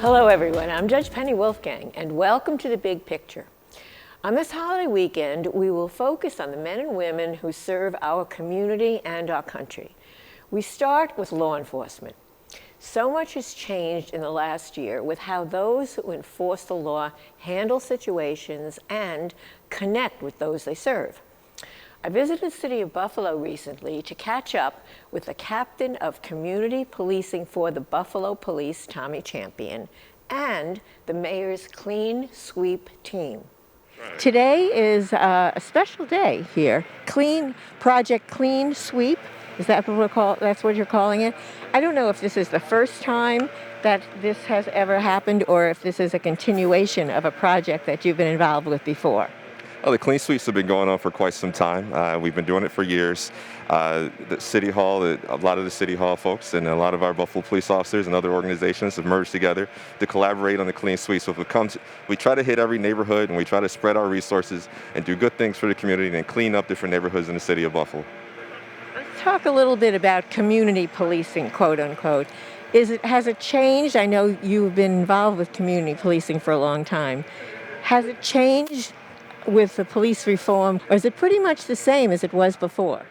Hello everyone, I'm Judge Penny Wolfgang and welcome to The Big Picture. On this holiday weekend, we will focus on the men and women who serve our community and our country. We start with law enforcement. So much has changed in the last year with how those who enforce the law handle situations and connect with those they serve. I visited the city of Buffalo recently to catch up with the captain of community policing for the Buffalo Police, Tommy Champion, and the mayor's Clean Sweep team. Right. Today is a special day here. Project Clean Sweep. Is that what that's what you're calling it? I don't know if this is the first time that this has ever happened or if this is a continuation of a project that you've been involved with before. Oh, the Clean Sweeps have been going on for quite some time. We've been doing it for years. The City Hall, a lot of the City Hall folks and a lot of our Buffalo police officers and other organizations have merged together to collaborate on the Clean Sweeps. So we try to hit every neighborhood and we try to spread our resources and do good things for the community and clean up different neighborhoods in the city of Buffalo. Let's talk a little bit about community policing, quote unquote. Has it changed? I know you've been involved with community policing for a long time. Has it changed with the police reform, or is it pretty much the same as it was before?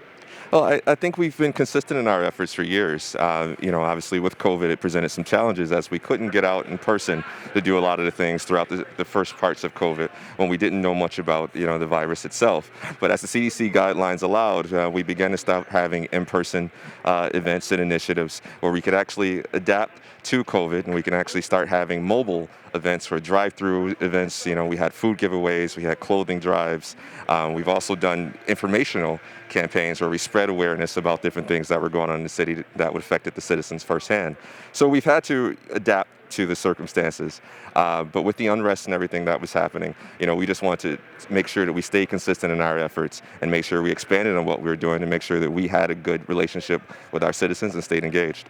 Well, I think we've been consistent in our efforts for years. Obviously with COVID, it presented some challenges as we couldn't get out in person to do a lot of the things throughout the first parts of COVID when we didn't know much about, the virus itself. But as the CDC guidelines allowed, we began to start having in-person events and initiatives where we could actually adapt to COVID and we can actually start having mobile events or drive-through events. We had food giveaways, we had clothing drives. We've also done informational campaigns where we spread awareness about different things that were going on in the city that would affect the citizens firsthand. So we've had to adapt to the circumstances. But with the unrest and everything that was happening, we just want to make sure that we stay consistent in our efforts and make sure we expanded on what we were doing and make sure that we had a good relationship with our citizens and stayed engaged.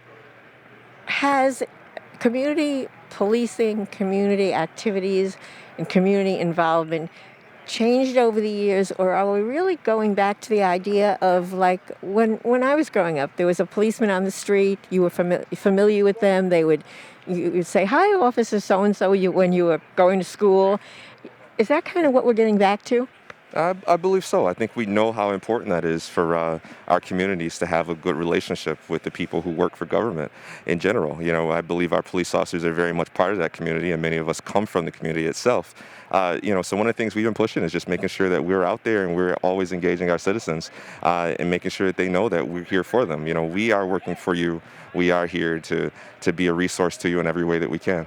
Has community policing, community activities, and community involvement changed over the years, or are we really going back to the idea of like when I was growing up, there was a policeman on the street, you were familiar with them, you'd say, "Hi, Officer so-and-so," when you were going to school. Is that kind of what we're getting back to? I believe so. I think we know how important that is for our communities to have a good relationship with the people who work for government in general. I believe our police officers are very much part of that community, and many of us come from the community itself. So one of the things we've been pushing is just making sure that we're out there and we're always engaging our citizens and making sure that they know that we're here for them. We are working for you. We are here to be a resource to you in every way that we can.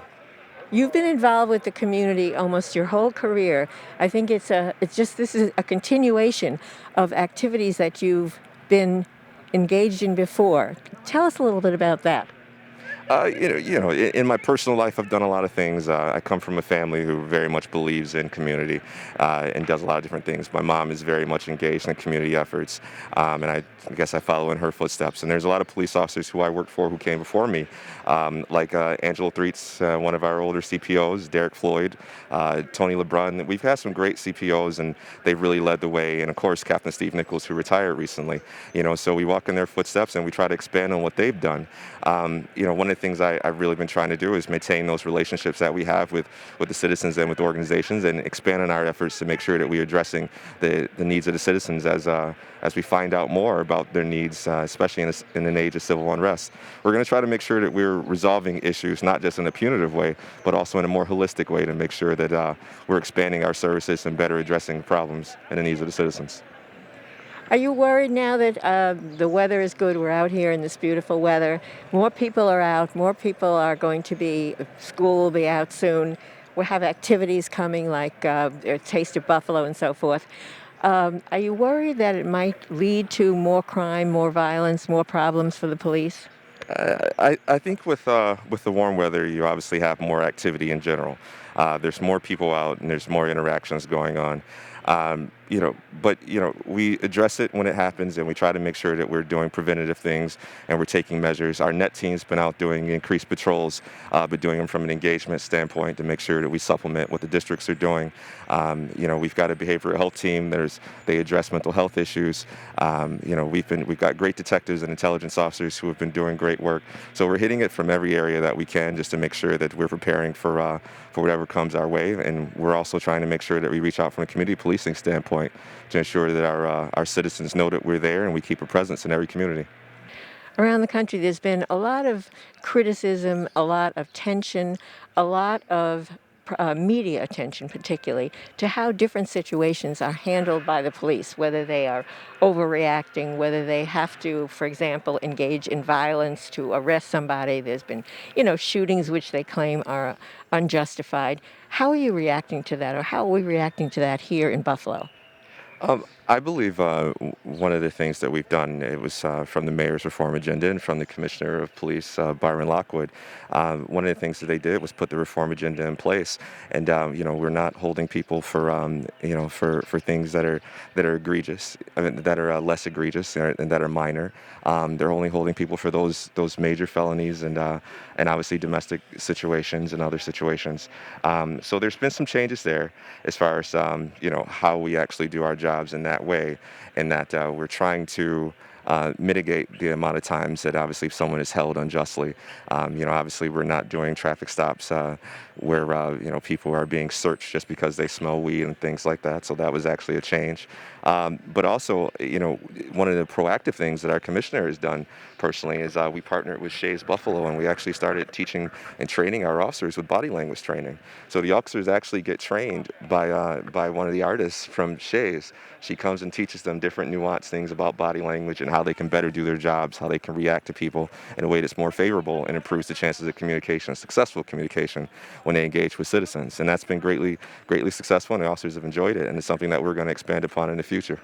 You've been involved with the community almost your whole career. I think this is a continuation of activities that you've been engaged in before. Tell us a little bit about that. In my personal life, I've done a lot of things. I come from a family who very much believes in community and does a lot of different things. My mom is very much engaged in community efforts, and I guess I follow in her footsteps. And there's a lot of police officers who I worked for who came before me, like Angelo Threets, one of our older CPOs, Derek Floyd, Tony LeBrun. We've had some great CPOs, and they've really led the way. And of course, Captain Steve Nichols, who retired recently. So we walk in their footsteps, and we try to expand on what they've done. One of the things I've really been trying to do is maintain those relationships that we have with the citizens and with organizations and expand on our efforts to make sure that we're addressing the needs of the citizens as we find out more about their needs, especially in an age of civil unrest. We're going to try to make sure that we're resolving issues not just in a punitive way, but also in a more holistic way to make sure that we're expanding our services and better addressing problems and the needs of the citizens. Are you worried now that the weather is good? We're out here in this beautiful weather. More people are out. More people are going to be, school will be out soon. We'll have activities coming like Taste of Buffalo and so forth. Are you worried that it might lead to more crime, more violence, more problems for the police? I think with the warm weather, you obviously have more activity in general. There's more people out and there's more interactions going on. we address it when it happens, and we try to make sure that we're doing preventative things and we're taking measures. Our net team's been out doing increased patrols, but doing them from an engagement standpoint to make sure that we supplement what the districts are doing. We've got a behavioral health team. They address mental health issues. We've got great detectives and intelligence officers who have been doing great work. So we're hitting it from every area that we can, just to make sure that we're preparing for whatever comes our way. And we're also trying to make sure that we reach out from a community policing standpoint to ensure that our citizens know that we're there and we keep a presence in every community. Around the country, there's been a lot of criticism, a lot of tension, a lot of media attention, particularly, to how different situations are handled by the police, whether they are overreacting, whether they have to, for example, engage in violence to arrest somebody. There's been, shootings which they claim are unjustified. How are you reacting to that, or how are we reacting to that here in Buffalo? I believe one of the things that we've done, it was from the mayor's reform agenda and from the commissioner of police, Byron Lockwood. One of the things that they did was put the reform agenda in place, and we're not holding people for for things that are egregious, that are less egregious and that are minor. They're only holding people for those major felonies and obviously domestic situations and other situations. So there's been some changes there as far as how we actually do our jobs in that way, and that we're trying to mitigate the amount of times that obviously someone is held unjustly. Obviously we're not doing traffic stops where people are being searched just because they smell weed and things like that. So that was actually a change. But also, one of the proactive things that our commissioner has done personally is we partnered with Shays Buffalo, and we actually started teaching and training our officers with body language training. So the officers actually get trained by one of the artists from Shays. She comes and teaches them different nuanced things about body language and how they can better do their jobs, how they can react to people in a way that's more favorable and improves the chances of communication, successful communication, when they engage with citizens. And that's been greatly successful, and the officers have enjoyed it, and it's something that we're going to expand upon in the future.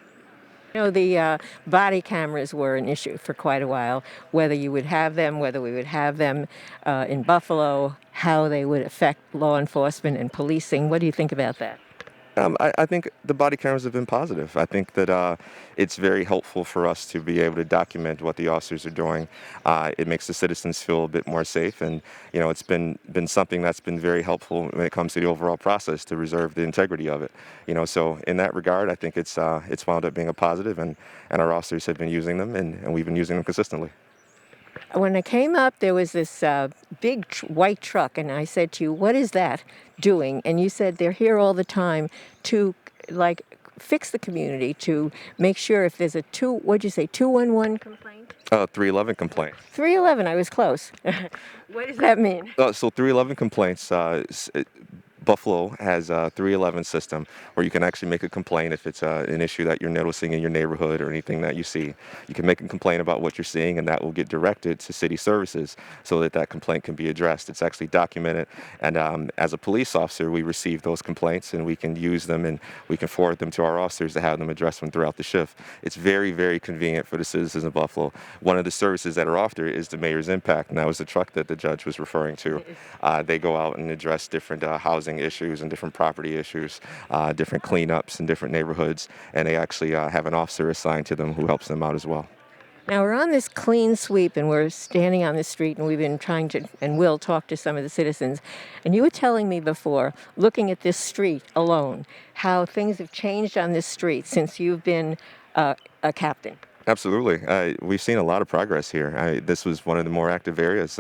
The body cameras were an issue for quite a while, whether you would have them, whether we would have them in Buffalo, how they would affect law enforcement and policing. What do you think about that? I think the body cameras have been positive. I think that it's very helpful for us to be able to document what the officers are doing. It makes the citizens feel a bit more safe, and it's been something that's been very helpful when it comes to the overall process to reserve the integrity of it. So in that regard, I think it's wound up being a positive, and our officers have been using them, and we've been using them consistently. When I came up, there was this big white truck, and I said to you, "What is that doing?" And you said they're here all the time to, fix the community, to make sure if there's a 211 complaint? 311 complaints. 311, I was close. What does that mean? So 311 complaints. Buffalo has a 311 system where you can actually make a complaint if it's an issue that you're noticing in your neighborhood or anything that you see. You can make a complaint about what you're seeing, and that will get directed to city services so that complaint can be addressed. It's actually documented, and as a police officer, we receive those complaints, and we can use them, and we can forward them to our officers to have them address them throughout the shift. It's very, very convenient for the citizens of Buffalo. One of the services that are offered is the Mayor's Impact, and that was the truck that the judge was referring to. They go out and address different housing issues and different property issues, different cleanups in different neighborhoods, and they actually have an officer assigned to them who helps them out as well. Now we're on this clean sweep, and we're standing on the street, and we've been trying to, and will talk to some of the citizens. And you were telling me before, looking at this street alone, how things have changed on this street since you've been a captain. Absolutely. We've seen a lot of progress here. This was one of the more active areas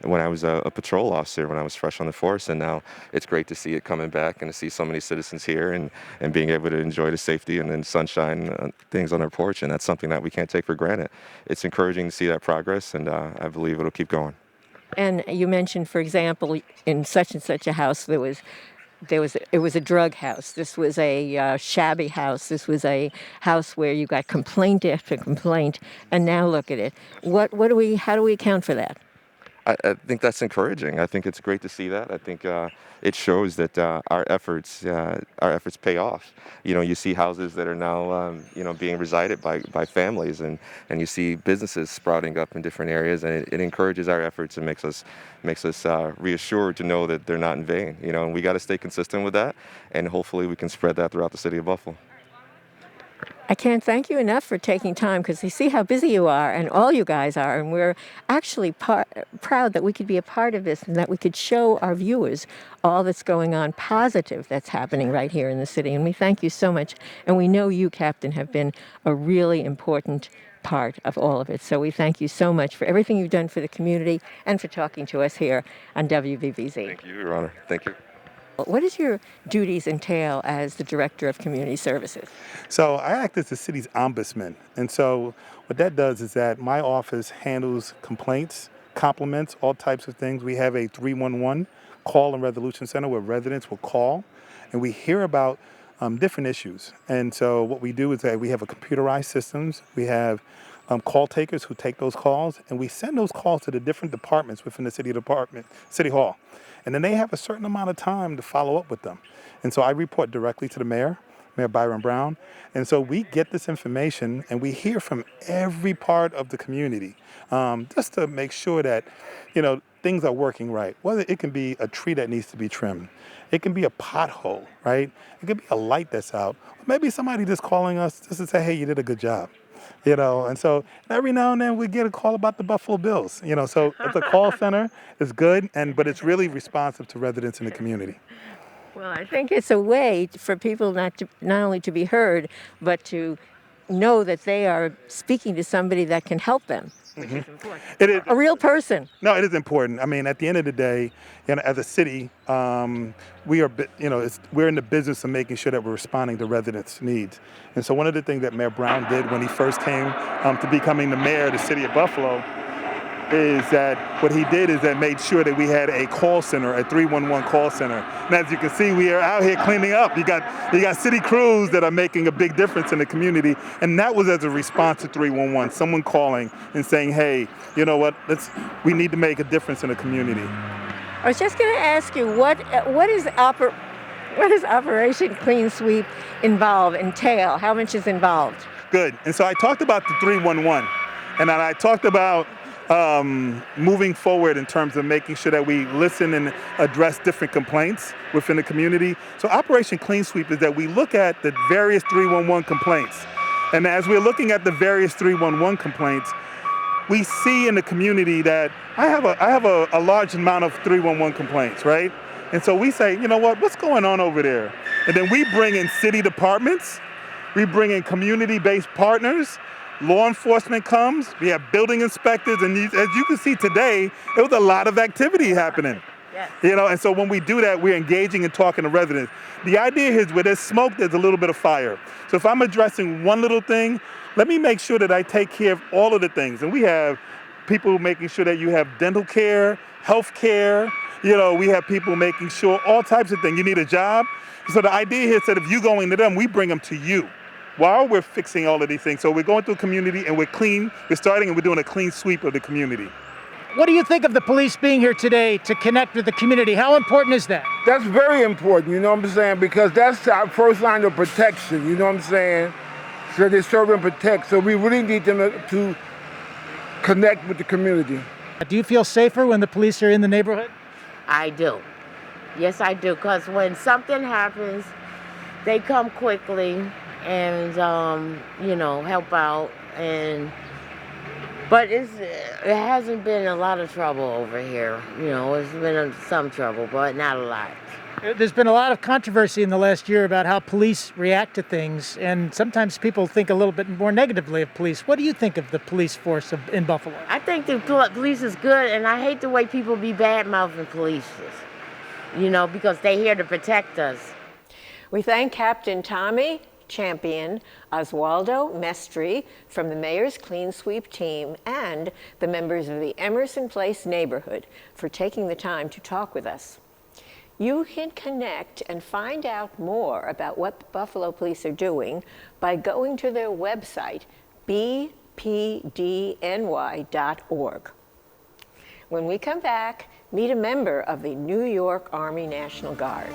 when I was a patrol officer, when I was fresh on the force, and now it's great to see it coming back and to see so many citizens here and being able to enjoy the safety and then sunshine things on their porch, and that's something that we can't take for granted. It's encouraging to see that progress, and I believe it'll keep going. And you mentioned, for example, in such and such a house, it was a drug house. This was a shabby house. This was a house where you got complaint after complaint, and now look at it. How do we account for that? I think that's encouraging. I think it's great to see that. I think it shows that our efforts pay off. You see houses that are now being resided by families, and you see businesses sprouting up in different areas, and it encourages our efforts and makes us reassured to know that they're not in vain. And we got to stay consistent with that, and hopefully we can spread that throughout the city of Buffalo. I can't thank you enough for taking time because I see how busy you are and all you guys are, and we're actually proud that we could be a part of this and that we could show our viewers all that's going on positive that's happening right here in the city. And we thank you so much. And we know you, Captain, have been a really important part of all of it. So we thank you so much for everything you've done for the community and for talking to us here on WBBZ. Thank you, Your Honor. Thank you. What does your duties entail as the Director of Community Services? So I act as the city's ombudsman. And so what that does is that my office handles complaints, compliments, all types of things. We have a 311 call and resolution center where residents will call and we hear about different issues. And so what we do is that we have a computerized systems. We have call takers who take those calls, and we send those calls to the different departments within the city hall. And then they have a certain amount of time to follow up with them. And so I report directly to the mayor, Mayor Byron Brown. And so we get this information and we hear from every part of the community just to make sure that, things are working right. Whether it can be a tree that needs to be trimmed, it can be a pothole, right? It could be a light that's out. Or maybe somebody just calling us just to say, hey, you did a good job. And so every now and then we get a call about the Buffalo Bills, so the call center is good, but it's really responsive to residents in the community. Well, I think it's a way for people not only to be heard, but to know that they are speaking to somebody that can help them, which is important. It is a real person. No, it is important. I mean, at the end of the day, as a city, we are, we're in the business of making sure that we're responding to residents' needs. And so one of the things that Mayor Brown did when he first came to becoming the mayor of the city of Buffalo is that what he did is that made sure that we had a call center, a 311 call center. And as you can see, we are out here cleaning up. You got city crews that are making a big difference in the community. And that was as a response to 311, someone calling and saying, hey, you know what, we need to make a difference in the community. I was just going to ask you, what is Operation Clean Sweep entail? How much is involved? Good. And so I talked about the 311, and then I talked about moving forward in terms of making sure that we listen and address different complaints within the community. So Operation Clean Sweep is that we look at the various 311 complaints. And as we're looking at the various 311 complaints, we see in the community that I have a large amount of 311 complaints, right? And so we say, what's going on over there? And then we bring in city departments, we bring in community-based partners, law enforcement comes, we have building inspectors, and as you can see today, there was a lot of activity happening. Yes. And so when we do that, we're engaging and talking to residents. The idea is where there's smoke, there's a little bit of fire. So if I'm addressing one little thing, let me make sure that I take care of all of the things. And we have people making sure that you have dental care, health care, we have people making sure all types of things. You need a job. So the idea here is that if you go into them, we bring them to you while we're fixing all of these things. So we're going through a community and we're starting and we're doing a clean sweep of the community. What do you think of the police being here today to connect with the community? How important is that? That's very important, because that's our first line of protection, So they serve and protect. So we really need them to connect with the community. Do you feel safer when the police are in the neighborhood? I do. Yes, I do. Because when something happens, they come quickly and, help out. But it hasn't been a lot of trouble over here. It's been some trouble, but not a lot. There's been a lot of controversy in the last year about how police react to things, and sometimes people think a little bit more negatively of police. What do you think of the police force in Buffalo? I think the police is good, and I hate the way people be bad-mouthing police, because they're here to protect us. We thank Captain Tommy Champion, Oswaldo Mestre from the Mayor's Clean Sweep team, and the members of the Emerson Place neighborhood for taking the time to talk with us. You can connect and find out more about what the Buffalo Police are doing by going to their website, bpdny.org. When we come back, meet a member of the New York Army National Guard.